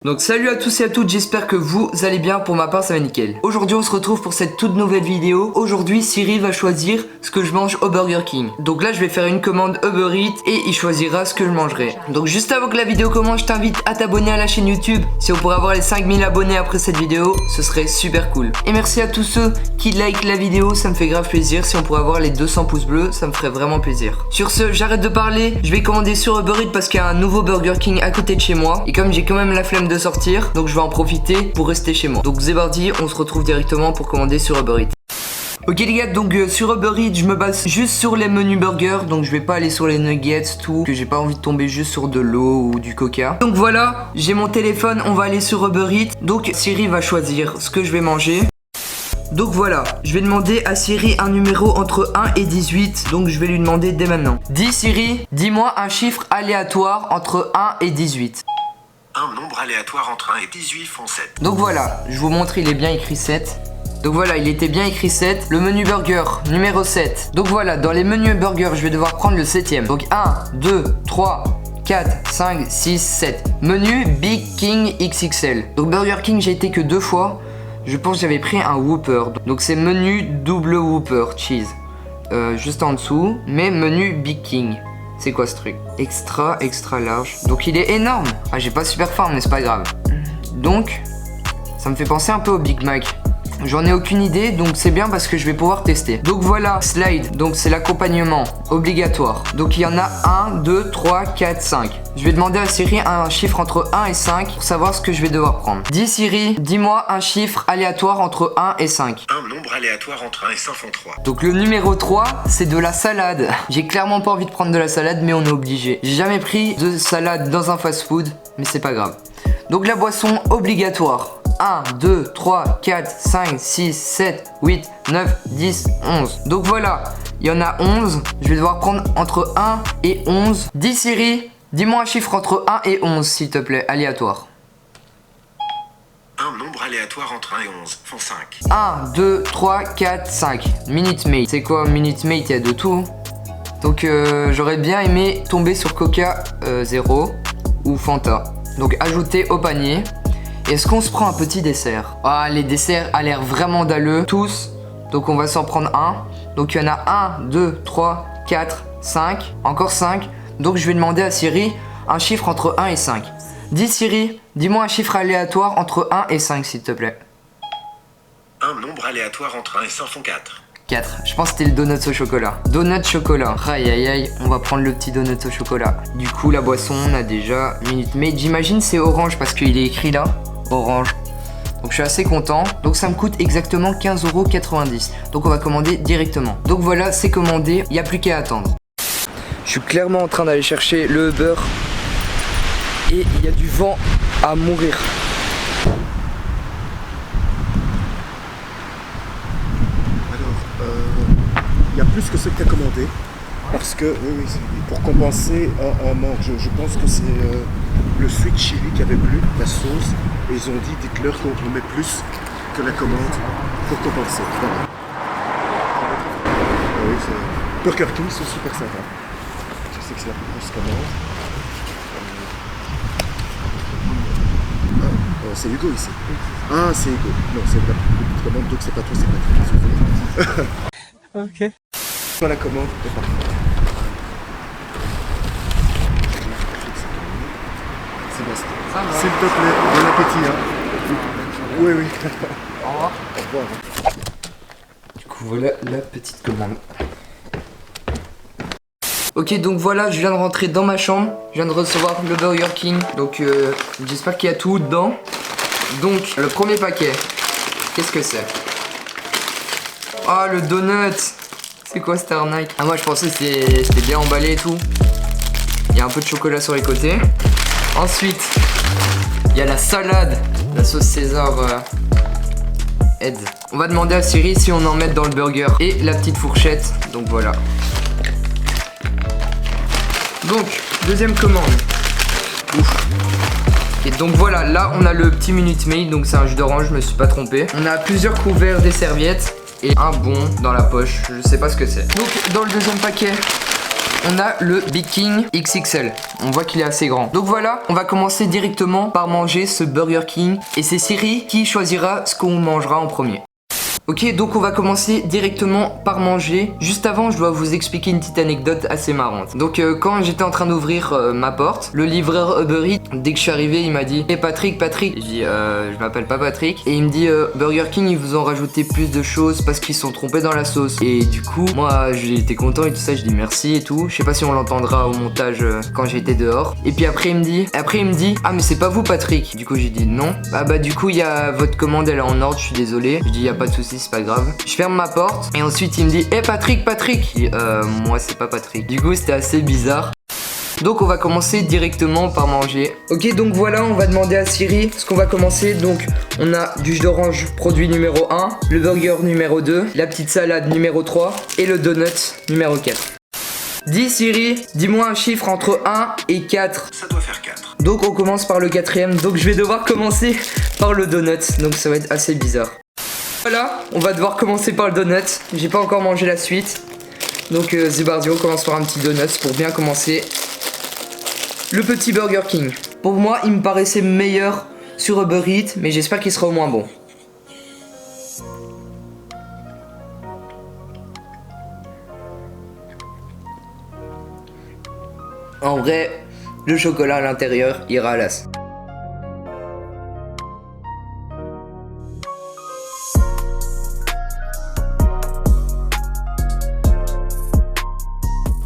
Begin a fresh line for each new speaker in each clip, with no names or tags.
Donc salut à tous et à toutes, j'espère que vous allez bien, pour ma part ça va nickel. Aujourd'hui on se retrouve pour cette toute nouvelle vidéo. Aujourd'hui Siri va choisir ce que je mange au Burger King. Donc là je vais faire une commande Uber Eats et il choisira ce que je mangerai. Donc juste avant que la vidéo commence, je t'invite à t'abonner à la chaîne YouTube. Si on pourrait avoir les 5000 abonnés après cette vidéo, ce serait super cool. Et merci à tous ceux qui like la vidéo, ça me fait grave plaisir. Si on pourrait avoir les 200 pouces bleus, ça me ferait vraiment plaisir. Sur ce, j'arrête de parler, je vais commander sur Uber Eats parce qu'il y a un nouveau Burger King à côté de chez moi. Et comme j'ai quand même la flemme de sortir, donc je vais en profiter pour rester chez moi. Donc c'est parti, on se retrouve directement pour commander sur Uber Eats. Ok les gars, donc sur Uber Eats je me base juste sur les menus burgers. Donc je vais pas aller sur les nuggets, tout, que j'ai pas envie de tomber juste sur de l'eau ou du coca. Donc voilà, j'ai mon téléphone, on va aller sur Uber Eats. Donc Siri va choisir ce que je vais manger. Donc voilà, je vais demander à Siri un numéro entre 1 et 18. Donc je vais lui demander dès maintenant. Dis Siri, dis-moi un chiffre aléatoire entre 1 et 18.
Un nombre aléatoire entre 1 et 18 font 7.
Donc voilà, je vous montre, il est bien écrit 7. Donc voilà, il était bien écrit 7. Le menu burger, numéro 7. Donc voilà, dans les menus burger, je vais devoir prendre le 7ème. Donc 1, 2, 3, 4, 5, 6, 7. Menu Big King XXL. Donc Burger King, j'ai été que 2 fois. Je pense que j'avais pris un Whopper. Donc c'est menu double Whopper cheese. Juste en dessous. Mais menu Big King. C'est quoi ce truc? Extra large. Donc il est énorme. Ah, j'ai pas super faim, mais c'est pas grave. Donc, ça me fait penser un peu au Big Mac. J'en ai aucune idée, donc c'est bien parce que je vais pouvoir tester. Donc voilà, slide, donc c'est l'accompagnement obligatoire. Donc il y en a 1, 2, 3, 4, 5. Je vais demander à Siri un chiffre entre 1 et 5 pour savoir ce que je vais devoir prendre. Dis Siri, dis-moi un chiffre aléatoire entre 1 et 5.
Un nombre aléatoire entre 1 et 5 font 3.
Donc le numéro 3, c'est de la salade. J'ai clairement pas envie de prendre de la salade, mais on est obligé. J'ai jamais pris de salade dans un fast-food, mais c'est pas grave. Donc la boisson obligatoire. 1, 2, 3, 4, 5, 6, 7, 8, 9, 10, 11. Donc voilà, il y en a 11. Je vais devoir prendre entre 1 et 11. Dis Siri, dis-moi un chiffre entre 1 et 11, s'il te plaît, aléatoire.
Un nombre aléatoire entre 1 et 11 font 5.
1, 2, 3, 4, 5. Minute Maid. C'est quoi Minute Maid? Il y a de tout. Donc j'aurais bien aimé tomber sur Coca 0 ou Fanta. Donc ajouter au panier. Est-ce qu'on se prend un petit dessert? Ah, les desserts a l'air vraiment dalleux, tous. Donc on va s'en prendre un. Donc il y en a 1, 2, 3, 4, 5. Encore 5. Donc je vais demander à Siri un chiffre entre 1 et 5. Dis Siri, dis-moi un chiffre aléatoire entre 1 et 5 s'il te plaît.
Un nombre aléatoire entre 1 et 5 font 4.
4. Je pense que c'était le donut au chocolat. Donut chocolat. Aïe aïe aïe, on va prendre le petit donut au chocolat. Du coup la boisson, on a déjà Minute Maid. J'imagine c'est orange parce qu'il est écrit là. Orange. Donc je suis assez content. Donc ça me coûte exactement 15,90 €. Donc on va commander directement. Donc voilà, c'est commandé. Il n'y a plus qu'à attendre. Je suis clairement en train d'aller chercher le Uber. Et il y a du vent à mourir.
Alors, il y a plus que ce que tu as commandé. Parce que, oui, pour compenser un manque, je pense que c'est le sweet chili qui avait plus, la sauce. Et ils ont dit, dites-leur qu'on met plus que la commande pour compenser. Voilà. Oui, Burger King, c'est super sympa. Je sais que c'est la plus grosse commande. C'est Hugo ici. Ah, c'est Hugo. Non, c'est la plus petite commande, donc c'est pas toi, c'est pas toi. Ok. La commande est parfaite. Sébastien. S'il te plaît, bon appétit. Hein. Oui, oui.
Au revoir.
Au revoir.
Du coup voilà la petite commande. Ok, donc voilà, je viens de rentrer dans ma chambre. Je viens de recevoir le Burger King. Donc j'espère qu'il y a tout dedans. Donc le premier paquet, qu'est-ce que c'est? Ah, le donut. C'est quoi cette arnaque? Ah, moi je pensais que c'était bien emballé et tout. Il y a un peu de chocolat sur les côtés. Ensuite, il y a la salade, la sauce César Ed. On va demander à Siri si on en met dans le burger. Et la petite fourchette, donc voilà. Donc, deuxième commande. Ouf. Et donc voilà, là on a le petit Minute Maid, donc c'est un jus d'orange, je me suis pas trompé. On a plusieurs couverts, des serviettes et un bon dans la poche, je sais pas ce que c'est. Donc dans le deuxième paquet, on a le Big King XXL. On voit qu'il est assez grand. Donc voilà, on va commencer directement par manger ce Burger King. Et c'est Siri qui choisira ce qu'on mangera en premier. Ok, donc on va commencer directement par manger. Juste avant, je dois vous expliquer une petite anecdote assez marrante. Donc quand j'étais en train d'ouvrir ma porte, le livreur Uber Eats, dès que je suis arrivé, il m'a dit hey Patrick. Je dis je m'appelle pas Patrick. Et il me dit Burger King, ils vous ont rajouté plus de choses parce qu'ils se sont trompés dans la sauce. Et du coup, moi j'ai été content et tout ça, je dis merci et tout. Je sais pas si on l'entendra au montage quand j'ai été dehors. Et puis après il me dit ah mais c'est pas vous Patrick. Du coup j'ai dit non. Bah du coup il y a votre commande, elle est en ordre, je suis désolé. Je dis y a pas de souci, c'est pas grave. Je ferme ma porte et ensuite il me dit hey Patrick. Je dis moi c'est pas Patrick. Du coup c'était assez bizarre. Donc on va commencer directement par manger. Ok, donc voilà, on va demander à Siri ce qu'on va commencer. Donc on a du jus d'orange produit numéro 1, le burger numéro 2, la petite salade numéro 3 et le donut numéro 4. Dis Siri, dis-moi un chiffre entre 1 et 4.
Ça doit faire 4.
Donc on commence par le quatrième. Donc je vais devoir commencer par le donut. Donc ça va être assez bizarre. Voilà, on va devoir commencer par le donut. J'ai pas encore mangé la suite. Donc c'est parti, on commence par un petit donut pour bien commencer. Le petit Burger King. Pour moi, il me paraissait meilleur sur Uber Eats, mais j'espère qu'il sera au moins bon. En vrai, le chocolat à l'intérieur ira à l'as.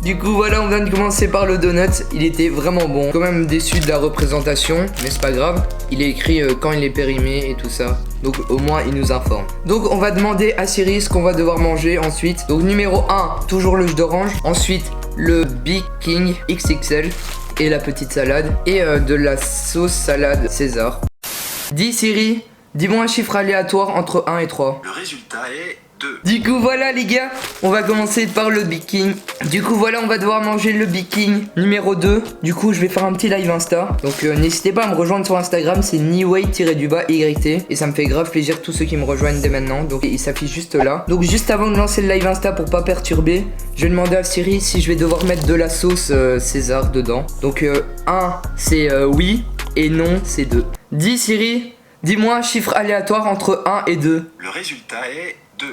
Du coup voilà, on vient de commencer par le donut. Il était vraiment bon. Quand même déçu de la représentation, mais c'est pas grave. Il est écrit quand il est périmé et tout ça. Donc au moins il nous informe. Donc on va demander à Siri ce qu'on va devoir manger ensuite. Donc numéro 1, toujours le jus d'orange. Ensuite le Big King XXL et la petite salade. Et de la sauce salade César. Dis Siri, dis-moi un chiffre aléatoire entre 1 et 3.
Le résultat est 2.
Du coup voilà les gars, on va commencer par le Big King. Du coup voilà, on va devoir manger le Big King numéro 2. Du coup je vais faire un petit live Insta. Donc n'hésitez pas à me rejoindre sur Instagram, c'est niway-YT. Et ça me fait grave plaisir tous ceux qui me rejoignent dès maintenant. Donc il s'affiche juste là. Donc juste avant de lancer le live Insta pour pas perturber, je vais demander à Siri si je vais devoir mettre de la sauce César dedans. Donc 1 c'est oui et non c'est 2. Dis Siri, dis-moi un chiffre aléatoire entre 1 et 2.
Le résultat est 2.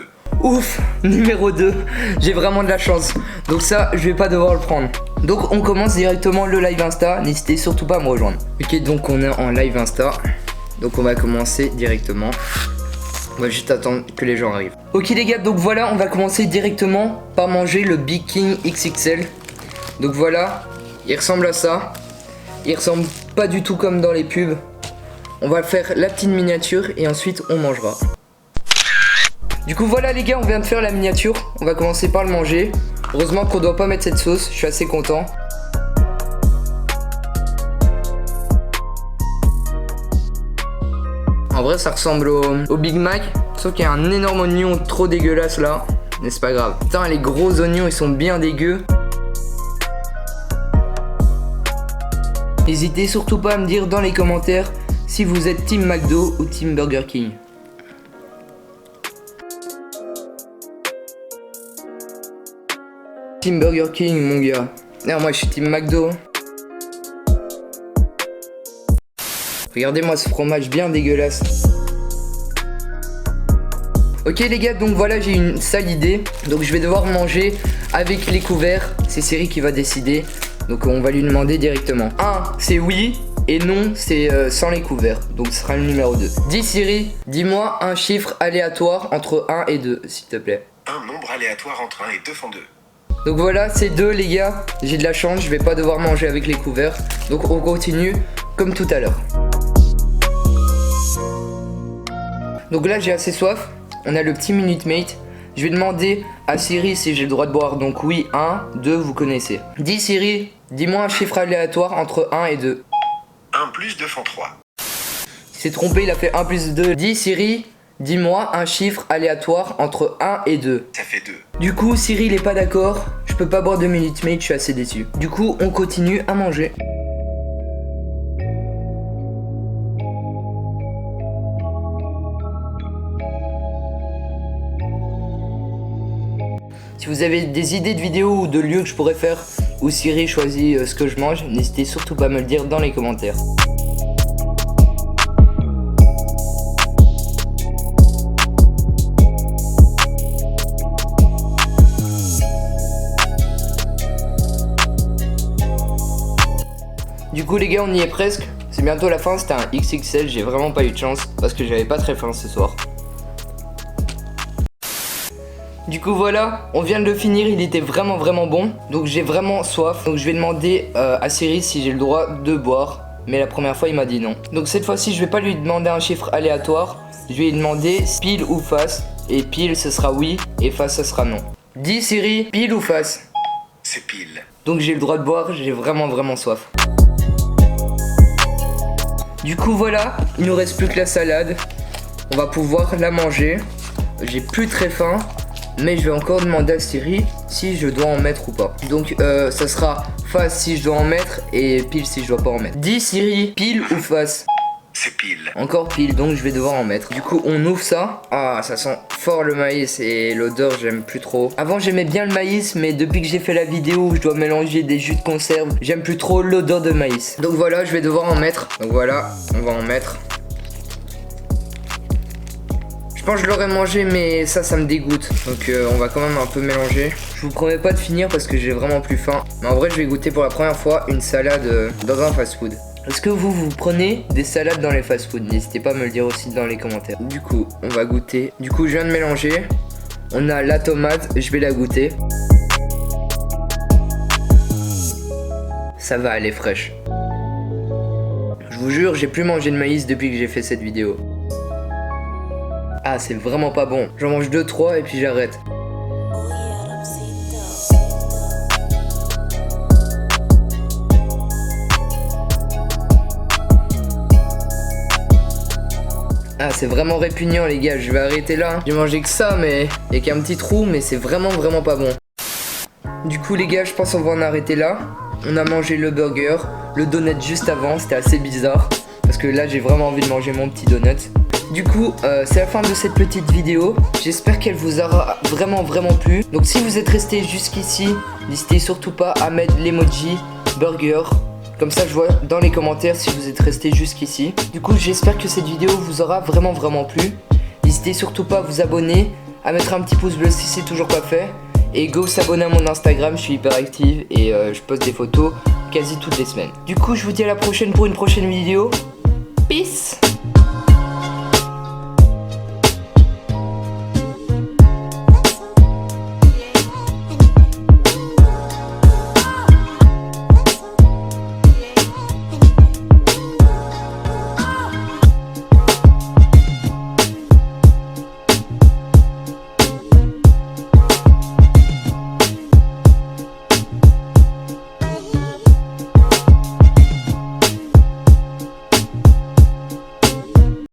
Ouf, numéro 2, j'ai vraiment de la chance. Donc ça, je vais pas devoir le prendre. Donc on commence directement le live Insta. N'hésitez surtout pas à me rejoindre. Ok, donc on est en live Insta. Donc on va commencer directement. On va juste attendre que les gens arrivent. Ok les gars, donc voilà, on va commencer directement par manger le Big King XXL. Donc voilà, il ressemble à ça. Il ressemble pas du tout comme dans les pubs. On va faire la petite miniature et ensuite on mangera. Du coup voilà les gars, on vient de faire la miniature. On va commencer par le manger. Heureusement qu'on doit pas mettre cette sauce, je suis assez content. En vrai ça ressemble au Big Mac, sauf qu'il y a un énorme oignon trop dégueulasse là. Mais c'est pas grave. Putain, les gros oignons ils sont bien dégueux. N'hésitez surtout pas à me dire dans les commentaires si vous êtes Team McDo ou Team Burger King. Team Burger King mon gars. Non, moi je suis Team McDo. Regardez-moi ce fromage bien dégueulasse. Ok les gars, donc voilà, j'ai une sale idée. Donc je vais devoir manger avec les couverts. C'est Siri qui va décider. Donc on va lui demander directement. 1 c'est oui et non c'est sans les couverts. Donc ce sera le numéro 2. Dis Siri, dis-moi un chiffre aléatoire entre 1 et 2 s'il te plaît.
Un nombre aléatoire entre 1 et 2 font 2.
Donc voilà, c'est 2 les gars. J'ai de la chance, je vais pas devoir manger avec les couverts. Donc on continue comme tout à l'heure. Donc là j'ai assez soif. On a le petit Minute Mate. Je vais demander à Siri si j'ai le droit de boire. Donc oui, 1, 2, vous connaissez. Dis Siri, dis-moi un chiffre aléatoire entre 1 et 2.
1 plus 2 font 3.
Il s'est trompé, il a fait 1 plus 2. Dis Siri, dis-moi un chiffre aléatoire entre 1 et 2.
Ça fait 2.
Du coup, Siri il est pas d'accord. Je peux pas boire de Minute Maid, je suis assez déçu. Du coup, on continue à manger. Si vous avez des idées de vidéos ou de lieux que je pourrais faire où Siri choisit ce que je mange, n'hésitez surtout pas à me le dire dans les commentaires. Du coup les gars, on y est presque, c'est bientôt la fin, c'était un XXL, j'ai vraiment pas eu de chance parce que j'avais pas très faim ce soir. Du coup voilà, on vient de le finir, il était vraiment bon, donc j'ai vraiment soif, donc je vais demander à Siri si j'ai le droit de boire, mais la première fois il m'a dit non. Donc cette fois-ci je vais pas lui demander un chiffre aléatoire, je vais lui demander pile ou face, et pile ce sera oui, et face ce sera non. Dis Siri, pile ou face?
C'est pile.
Donc j'ai le droit de boire, j'ai vraiment soif. Du coup voilà, il nous reste plus que la salade. On va pouvoir la manger. J'ai plus très faim, mais je vais encore demander à Siri si je dois en mettre ou pas. Donc ça sera face si je dois en mettre et pile si je dois pas en mettre. Dis Siri, pile ou face?
C'est pile.
Encore pile, donc je vais devoir en mettre. Du coup on ouvre ça. Ah, ça sent fort le maïs et l'odeur j'aime plus trop. Avant j'aimais bien le maïs, mais depuis que j'ai fait la vidéo où je dois mélanger des jus de conserve, j'aime plus trop l'odeur de maïs. Donc voilà, je vais devoir en mettre. Donc voilà, on va en mettre. Je pense que je l'aurais mangé, mais ça me dégoûte. Donc on va quand même un peu mélanger. Je vous promets pas de finir parce que j'ai vraiment plus faim. Mais en vrai je vais goûter pour la première fois une salade dans un fast food. Est-ce que vous prenez des salades dans les fast-food? N'hésitez pas à me le dire aussi dans les commentaires. Du coup, on va goûter. Du coup, je viens de mélanger. On a la tomate, je vais la goûter. Ça va, elle est fraîche. Je vous jure, j'ai plus mangé de maïs depuis que j'ai fait cette vidéo. Ah, c'est vraiment pas bon. J'en mange 2-3 et puis j'arrête. Ah, c'est vraiment répugnant les gars, je vais arrêter là. J'ai mangé que ça, mais il y a qu'un petit trou, mais c'est vraiment pas bon. Du coup les gars, je pense qu'on va en arrêter là. On a mangé le burger, le donut juste avant, c'était assez bizarre. Parce que là j'ai vraiment envie de manger mon petit donut. Du coup, c'est la fin de cette petite vidéo. J'espère qu'elle vous aura vraiment plu. Donc si vous êtes resté jusqu'ici, n'hésitez surtout pas à mettre l'emoji burger. Comme ça je vois dans les commentaires si vous êtes resté jusqu'ici. Du coup j'espère que cette vidéo vous aura vraiment plu. N'hésitez surtout pas à vous abonner, à mettre un petit pouce bleu si c'est toujours pas fait. Et go s'abonner à mon Instagram, je suis hyper active et je poste des photos quasi toutes les semaines. Du coup je vous dis à la prochaine pour une prochaine vidéo. Peace.